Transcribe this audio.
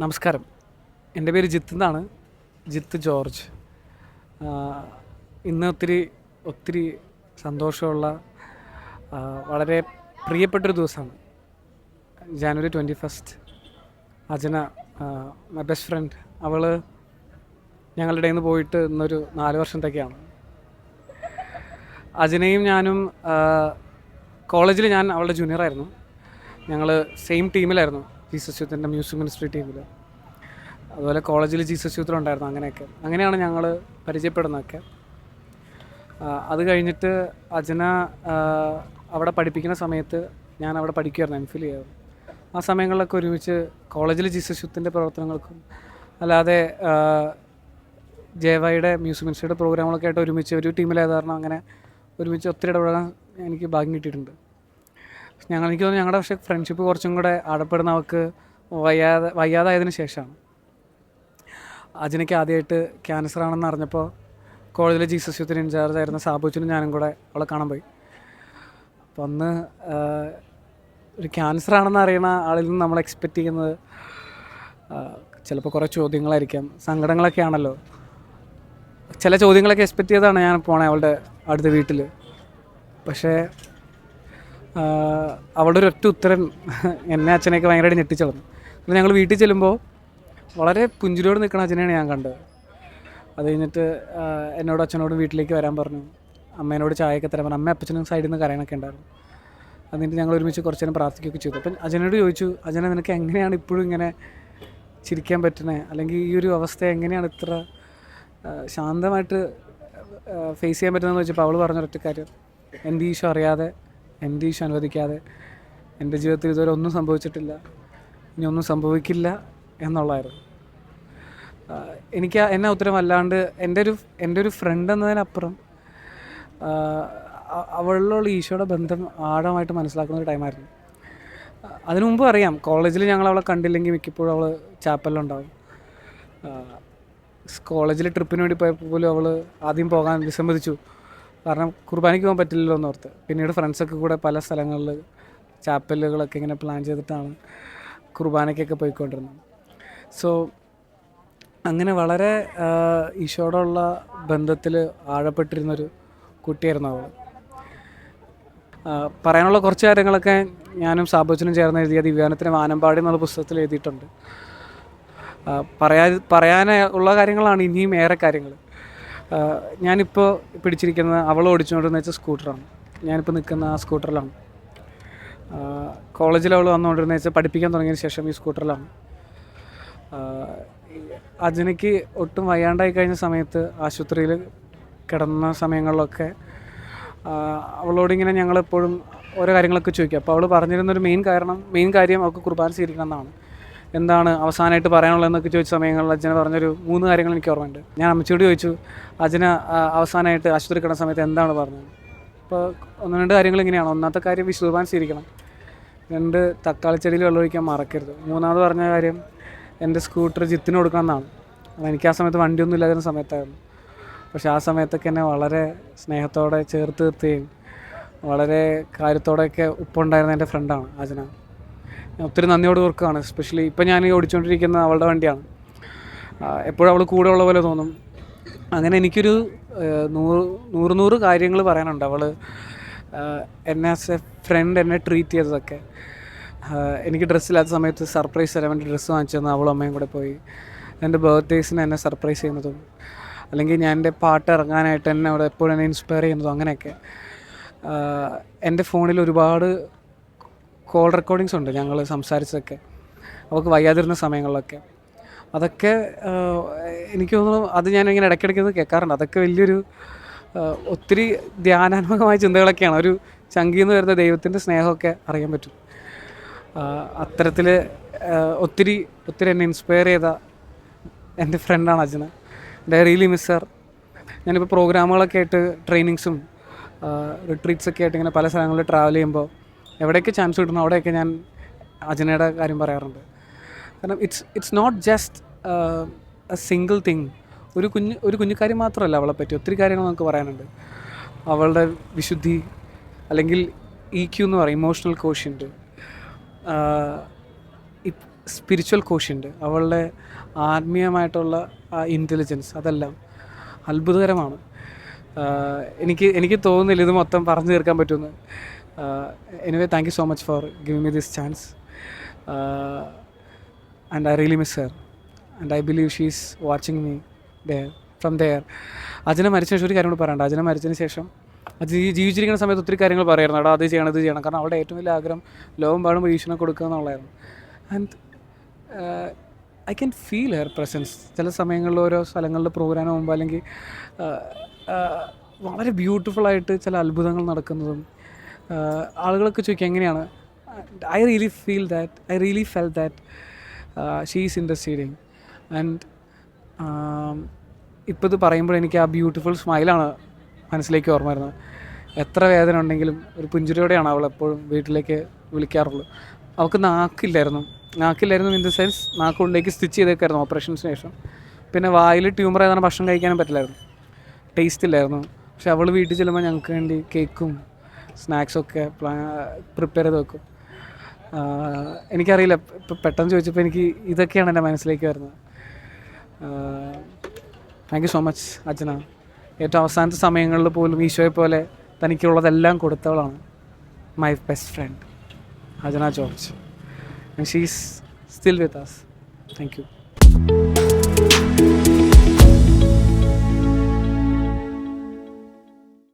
നമസ്കാരം. എൻ്റെ പേര് ജിത്ത് എന്നാണ്. ജിത്ത് ജോർജ്. ഇന്ന് ഒത്തിരി സന്തോഷമുള്ള വളരെ പ്രിയപ്പെട്ടൊരു ദിവസമാണ്. ജാനുവരി 21. അജന, മൈ ബെസ്റ്റ് ഫ്രണ്ട്, അവൾ ഞങ്ങളുടെ ഇടയിൽ നിന്ന് പോയിട്ട് ഇന്നൊരു 4 വർഷത്തേക്കാണ്. അജനയും ഞാനും കോളേജിൽ ഞാൻ അവളുടെ ജൂനിയറായിരുന്നു. ഞങ്ങൾ സെയിം ടീമിലായിരുന്നു, ജീസസ് യൂത്തിൻ്റെ മ്യൂസിക് മിനിസ്ട്രി ടീമിൽ. അതുപോലെ കോളേജിൽ ജീസസ് യൂത്തിലുണ്ടായിരുന്നു. അങ്ങനെയാണ് ഞങ്ങൾ പരിചയപ്പെടുന്നതൊക്കെ. അത് കഴിഞ്ഞിട്ട് അജന അവിടെ പഠിപ്പിക്കുന്ന സമയത്ത് ഞാൻ അവിടെ പഠിക്കുമായിരുന്നു, എംഫിൽ ചെയ്യായിരുന്നു. ആ സമയങ്ങളിലൊക്കെ ഒരുമിച്ച് കോളേജിൽ ജീസസ് യൂത്തിൻ്റെ പ്രവർത്തനങ്ങൾക്കും അല്ലാതെ ജേവയുടെ മ്യൂസിക് മിനിസ്ട്രിയുടെ പ്രോഗ്രാമുകളൊക്കെ ആയിട്ട് ഒരുമിച്ച് ഒരു ടീമിലായത് കാരണം അങ്ങനെ ഒരുമിച്ച് ഒത്തിരി ഇടപെടാൻ എനിക്ക് ഭാഗ്യം കിട്ടിയിട്ടുണ്ട്. എനിക്ക് തോന്നുന്നു ഞങ്ങളുടെ പക്ഷേ ഫ്രണ്ട്ഷിപ്പ് കുറച്ചും കൂടെ ആഴപ്പെടുന്ന അവൾക്ക് വയ്യാതായതിനു ശേഷമാണ്. അജനയ്ക്ക് ആദ്യമായിട്ട് ക്യാൻസർ ആണെന്ന് അറിഞ്ഞപ്പോൾ കോളേജിലെ ജീസസ് യൂത്തിന് ഇൻചാർജ് ആയിരുന്ന സാബുച്ചിനും ഞാനും കൂടെ അവളെ കാണാൻ പോയി. അപ്പോൾ അന്ന് ഒരു ക്യാൻസർ ആണെന്ന് അറിയണ ആളിൽ നിന്ന് നമ്മൾ എക്സ്പെക്റ്റ് ചെയ്യുന്നത് ചിലപ്പോൾ കുറേ ചോദ്യങ്ങളായിരിക്കാം, സങ്കടങ്ങളൊക്കെ ആണല്ലോ. ചില ചോദ്യങ്ങളൊക്കെ എക്സ്പെക്റ്റ് ചെയ്താണ് ഞാൻ പോണേ അവളുടെ അടുത്ത വീട്ടിൽ. പക്ഷേ അവളുടെ ഒരൊറ്റ ഉത്തരം എന്നെ അച്ഛനെയൊക്കെ ഭയങ്കരമായിട്ട് ഞെട്ടിച്ചളഞ്ഞു. അപ്പോൾ ഞങ്ങൾ വീട്ടിൽ ചെല്ലുമ്പോൾ വളരെ പുഞ്ചിരിയോട് നിൽക്കുന്ന അച്ഛനെയാണ് ഞാൻ കണ്ടത്. അത് കഴിഞ്ഞിട്ട് എന്നോടും അച്ഛനോടും വീട്ടിലേക്ക് വരാൻ പറഞ്ഞു, അമ്മേനോട് ചായയൊക്കെ തരാൻ പറഞ്ഞു. അമ്മ അപ്പച്ചനും സൈഡിൽ നിന്ന് കരയാനൊക്കെ ഉണ്ടായിരുന്നു. എന്നിട്ട് ഞങ്ങൾ ഒരുമിച്ച് കുറച്ച് നേരം പ്രാർത്ഥിക്കുകയൊക്കെ ചെയ്തു. അപ്പം അജനോട് ചോദിച്ചു, അജന നിനക്ക് എങ്ങനെയാണ് ഇപ്പോഴും ഇങ്ങനെ ചിരിക്കാൻ പറ്റുന്നത്, അല്ലെങ്കിൽ ഈ ഒരു അവസ്ഥ എങ്ങനെയാണ് ഇത്ര ശാന്തമായിട്ട് ഫേസ് ചെയ്യാൻ പറ്റുന്നതെന്ന് വെച്ചപ്പോൾ അവൾ പറഞ്ഞൊരൊറ്റ കാര്യം, എൻ്റെ ഈശോ അറിയാതെ, എൻ്റെ ഈശോ അനുവദിക്കാതെ എൻ്റെ ജീവിതത്തിൽ ഇതുവരെ ഒന്നും സംഭവിച്ചിട്ടില്ല, ഇനി ഒന്നും സംഭവിക്കില്ല എന്നുള്ളതായിരുന്നു. എന്നെ ഉത്തരം അല്ലാണ്ട് എൻ്റെ ഒരു ഫ്രണ്ട് എന്നതിനപ്പുറം അവളിലുള്ള ഈശോയുടെ ബന്ധം ആഴമായിട്ട് മനസ്സിലാക്കുന്ന ഒരു ടൈമായിരുന്നു. അതിനു മുമ്പ് അറിയാം, കോളേജിൽ ഞങ്ങൾ അവളെ കണ്ടില്ലെങ്കിൽ മിക്കപ്പോഴും അവൾ ചാപ്പലിലുണ്ടാവും. കോളേജിൽ ട്രിപ്പിന് വേണ്ടി പോയപ്പോൾ പോലും അവൾ ആദ്യം പോകാൻ വിസമ്മതിച്ചു, കാരണം കുർബാനയ്ക്ക് പോകാൻ പറ്റില്ലല്ലോ എന്നോർത്ത്. പിന്നീട് ഫ്രണ്ട്സൊക്കെ കൂടെ പല സ്ഥലങ്ങളിൽ ചാപ്പലുകളൊക്കെ ഇങ്ങനെ പ്ലാൻ ചെയ്തിട്ടാണ് കുർബാനയ്ക്കൊക്കെ പോയിക്കൊണ്ടിരുന്നത്. സോ അങ്ങനെ വളരെ ഈശോയോടുള്ള ബന്ധത്തിൽ ആഴപ്പെട്ടിരുന്നൊരു കുട്ടിയായിരുന്നു അവൾ. പറയാനുള്ള കുറച്ച് കാര്യങ്ങളൊക്കെ ഞാനും സാബോച്ചനും ചേർന്ന് എഴുതിയ ദിവ്യാനത്തിന് വാനമ്പാടി എന്നുള്ള പുസ്തകത്തിൽ എഴുതിയിട്ടുണ്ട്. പറയാനുള്ള കാര്യങ്ങളാണ് ഇനിയും ഏറെ കാര്യങ്ങൾ. ഞാനിപ്പോൾ പിടിച്ചിരിക്കുന്നത് അവൾ ഓടിച്ചുകൊണ്ടിരുന്ന വെച്ചാൽ സ്കൂട്ടറാണ്. ഞാനിപ്പോൾ നിൽക്കുന്ന ആ സ്കൂട്ടറിലാണ്. കോളേജിൽ അവൾ വന്നുകൊണ്ടിരുന്ന വെച്ചാൽ പഠിപ്പിക്കാൻ തുടങ്ങിയതിന് ശേഷം ഈ സ്കൂട്ടറിലാണ്. അജനയ്ക്ക് ഒട്ടും വയ്യാണ്ടായി കഴിഞ്ഞ സമയത്ത് ആശുപത്രിയിൽ കിടന്ന സമയങ്ങളിലൊക്കെ അവളോടിങ്ങനെ ഞങ്ങളെപ്പോഴും ഓരോ കാര്യങ്ങളൊക്കെ ചോദിക്കും. അപ്പോൾ അവൾ പറഞ്ഞിരുന്നൊരു മെയിൻ കാര്യം അവൾക്ക് കുർബാന സ്വീകരിക്കണം എന്നാണ്. എന്താണ് അവസാനമായിട്ട് പറയാനുള്ളതെന്നൊക്കെ ചോദിച്ച സമയങ്ങളിൽ അജന പറഞ്ഞൊരു 3 കാര്യങ്ങൾ എനിക്ക് ഓർമ്മയുണ്ട്. ഞാൻ അമ്മച്ചിയോട് ചോദിച്ചു, അജന അവസാനമായിട്ട് ആശുപത്രി കിടന്ന സമയത്ത് എന്താണ് പറഞ്ഞത്? അപ്പോൾ 1-2 കാര്യങ്ങൾ ഇങ്ങനെയാണ്. ഒന്നാമത്തെ കാര്യം കുർബാന സ്വീകരിക്കണം. 2 തക്കാളി ചെടിയിൽ വെള്ളമൊഴിക്കാൻ മറക്കരുത്. 3ാമത് പറഞ്ഞ കാര്യം എൻ്റെ സ്കൂട്ടർ ജിത്തിന് കൊടുക്കണം എന്നാണ്. അപ്പോൾ എനിക്ക് ആ സമയത്ത് വണ്ടിയൊന്നും ഇല്ലാതിരുന്ന സമയത്തായിരുന്നു. പക്ഷേ ആ സമയത്തൊക്കെ എന്നെ വളരെ സ്നേഹത്തോടെ ചേർത്ത് നിർത്തുകയും വളരെ കാര്യത്തോടെയൊക്കെ ഉപ്പുണ്ടായിരുന്ന എൻ്റെ ഫ്രണ്ടാണ് അജന. ഞാൻ ഒത്തിരി നന്ദിയോട് ഓർക്കുകയാണ്. എസ്പെഷ്യലി ഇപ്പം ഞാൻ ഓടിച്ചുകൊണ്ടിരിക്കുന്ന അവളുടെ വണ്ടിയാണ്. എപ്പോഴും അവൾ കൂടെ ഉള്ള പോലെ തോന്നും. അങ്ങനെ എനിക്കൊരു 100 കാര്യങ്ങൾ പറയാനുണ്ട്. അവൾ എന്നെ ആസ് എ ഫ്രണ്ട് എന്നെ ട്രീറ്റ് ചെയ്തതൊക്കെ. എനിക്ക് ഡ്രസ്സില്ലാത്ത സമയത്ത് സർപ്രൈസ് തരാൻ വേണ്ടി ഡ്രസ്സ് വാങ്ങിച്ചു തന്നു അവളും അമ്മയും കൂടെ പോയി. എൻ്റെ ബർത്ത്ഡേസിന് എന്നെ സർപ്രൈസ് ചെയ്യുന്നതും, അല്ലെങ്കിൽ ഞാൻ എൻ്റെ പാട്ട് ഇറങ്ങാനായിട്ട് എന്നെ അവിടെ എപ്പോഴും എന്നെ ഇൻസ്പയർ ചെയ്യുന്നതും അങ്ങനെയൊക്കെ. എൻ്റെ ഫോണിൽ ഒരുപാട് കോൾ റെക്കോർഡിങ്സ് ഉണ്ട്, ഞങ്ങൾ സംസാരിച്ചതൊക്കെ അവൾക്ക് വയ്യാതിരുന്ന സമയങ്ങളിലൊക്കെ. അതൊക്കെ എനിക്ക് തോന്നുന്നു അത് ഞാനിങ്ങനെ ഇടയ്ക്കിടയ്ക്ക് കേൾക്കാറുണ്ട്. അതൊക്കെ വലിയൊരു ഒത്തിരി ധ്യാനാത്മകമായ ചിന്തകളൊക്കെയാണ്. ഒരു ചങ്കിൽ നിന്ന് വരുന്ന ദൈവത്തിൻ്റെ സ്നേഹമൊക്കെ അറിയാൻ പറ്റും. അത്തരത്തിൽ ഒത്തിരി എന്നെ ഇൻസ്പയർ ചെയ്ത എൻ്റെ ഫ്രണ്ടാണ് അജന. Really miss Har. ഞാനിപ്പോൾ പ്രോഗ്രാമുകളൊക്കെ ആയിട്ട് ട്രെയിനിങ്സും റിട്രീറ്റ്സൊക്കെ ആയിട്ട് ഇങ്ങനെ പല സ്ഥലങ്ങളിൽ ട്രാവൽ ചെയ്യുമ്പോൾ എവിടെയൊക്കെ ചാൻസ് കിട്ടുന്നു അവിടെയൊക്കെ ഞാൻ അജനയുടെ കാര്യം പറയാറുണ്ട്. കാരണം it's not just a single thing. ഒരു കുഞ്ഞു കാര്യം മാത്രമല്ല അവളെ പറ്റി, ഒത്തിരി കാര്യങ്ങൾ നമുക്ക് പറയാനുണ്ട്. അവളുടെ വിശുദ്ധി, അല്ലെങ്കിൽ EQ എന്ന് പറയും, ഇമോഷണൽ കോഷ്യൻ്റ്. സ്പിരിച്വൽ കോഷ്യൻ്റ്, അവളുടെ ആത്മീയമായിട്ടുള്ള ആ ഇൻ്റലിജൻസ്, അതെല്ലാം അത്ഭുതകരമാണ്. എനിക്ക് തോന്നുന്നില്ല ഇത് മൊത്തം പറഞ്ഞു തീർക്കാൻ പറ്റുമെന്ന്. Anyway, thank you so much for giving me this chance. And I really miss her and I believe she is watching me from there. Ajana മരിച്ച ശേഷം ഒരു കാര്യം കൂടി പറയണ്ട. അജന മരിച്ചതിന് ശേഷം അത് ജീവിച്ചിരിക്കുന്ന സമയത്ത് ഒത്തിരി കാര്യങ്ങൾ പറയായിരുന്നു. അവിടെ അത് ചെയ്യണം, ഇത് ചെയ്യണം. കാരണം അവളുടെ ഏറ്റവും വലിയ ആഗ്രഹം ലോകം പാടുമ്പോൾ ഈശ്വരനെ കൊടുക്കുക എന്നുള്ളതായിരുന്നു. And I can feel her presence. ചില സമയങ്ങളിൽ ഓരോ സ്ഥലങ്ങളിൽ പ്രോഗ്രാം പോകുമ്പോൾ അല്ലെങ്കിൽ വളരെ ബ്യൂട്ടിഫുള്ളായിട്ട് ചില അത്ഭുതങ്ങൾ നടക്കുന്നതും ആളുകളൊക്കെ ചോദിക്കുക എങ്ങനെയാണ്. I really feel that she is interceding. And ഇപ്പോൾ ഇത് പറയുമ്പോൾ എനിക്ക് ആ ബ്യൂട്ടിഫുൾ സ്മൈലാണ് മനസ്സിലേക്ക് ഓർമ്മ വരുന്നത്. എത്ര വേദന ഉണ്ടെങ്കിലും ഒരു പുഞ്ചിരിയോടെയാണ് അവൾ എപ്പോഴും വീട്ടിലേക്ക് വിളിക്കാറുള്ളൂ. അവൾക്ക് നാക്കില്ലായിരുന്നു ഇൻ ദ സെൻസ് നാക്കുള്ളിലേക്ക് സ്റ്റിച്ച് ചെയ്തേക്കായിരുന്നു ഓപ്പറേഷൻസിന് ശേഷം. പിന്നെ വായിൽ ട്യൂമർ ആയതാണ് ഭക്ഷണം കഴിക്കാനും പറ്റില്ലായിരുന്നു, ടേസ്റ്റ് ഇല്ലായിരുന്നു. പക്ഷെ അവൾ വീട്ടിൽ ചെല്ലുമ്പോൾ ഞങ്ങൾക്ക് വേണ്ടി കേക്കും സ്നാക്സൊക്കെ പ്രിപ്പയർ ചെയ്ത് വെക്കും. എനിക്കറിയില്ല, ഇപ്പം പെട്ടെന്ന് ചോദിച്ചപ്പോൾ എനിക്ക് ഇതൊക്കെയാണ് എൻ്റെ മനസ്സിലേക്ക് വരുന്നത്. Thank you so much Ajana. ഏറ്റവും അവസാനത്തെ സമയങ്ങളിൽ പോലും ഈശോയെ പോലെ തനിക്കുള്ളതെല്ലാം കൊടുത്തവളാണ് my best friend Ajana George. And she is still with us. Thank U.